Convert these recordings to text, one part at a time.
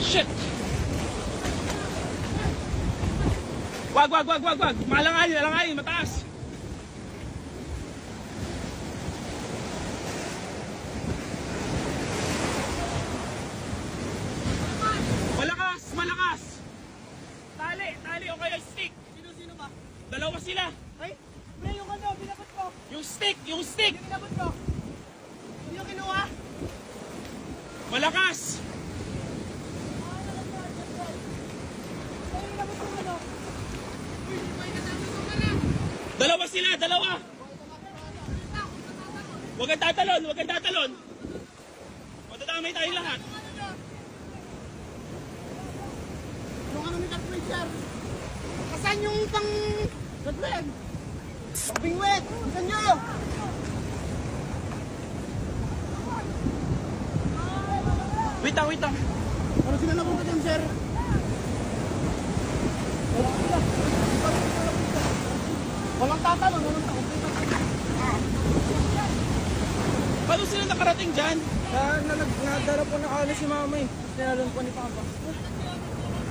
Shit! Wag! Malangayin, mataas! Malakas! Tali o kaya stick! Sino ba? Dalawa sila! Ay, pre, yung ano, binabot ko. Yung stick! Yung binabot ko. Hindi yung kinuha. Malakas! Ay, binabot ko ano. Uy, may kasama ko ka na. Dalawa sila! Huwag kang tatalon! Matadamay tayo lahat! Yung ano ni Katwig, sir. Kasan yung pang... Katwig? Pabingwit! Saan nyo? Wait lang! Ano sila napunta dyan, sir? Walang tatalon, walang tatalon. Paano sila nakarating dyan? Nadala po na kano si mama eh. Tinalon po ni Papa.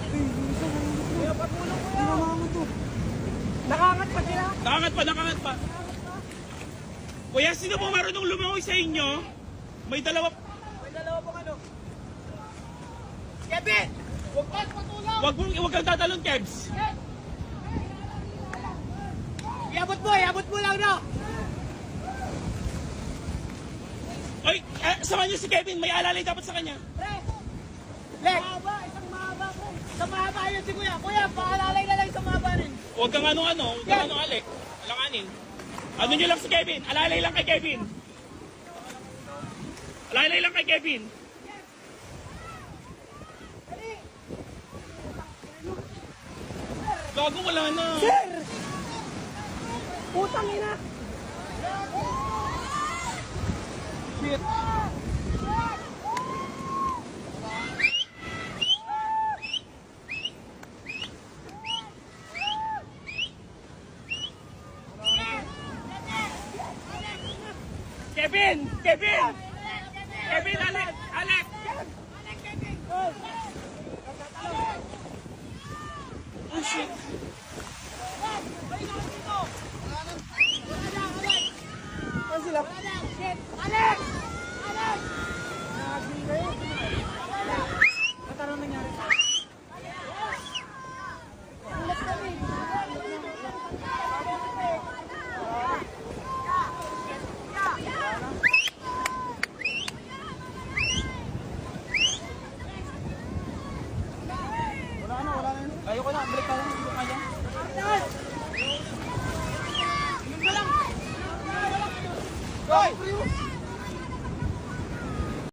Kuya, patulong kuya. Ginawa mo to. Nakangat pa sila? Nakangat pa. Kuya, sino po marunong lumangoy sa inyo? May dalawa Pong ano? Kevin! Huwag ka patulong! Huwag kang tatalon, Kebs. Iabot mo lang, no? Oy, samahan niyo si Kevin. May alalay dapat sa kanya. Pre! Lek! Isang mahaba, pre. Isang mahaba yun si kuya. Kuya, paalalay na lang isang mahaba rin. Huwag kang Alec. Alanganin. Ano niyo lang si Kevin. Alalay lang kay Kevin. Gago, wala na. Sir! Putang ina! Shit. Kevin, Alec. Oh shit. Saan sila? Alex! Ba't ano nangyari? Wala na. Ayoko na, balik tayo. Hindi ko kaya. Hoy!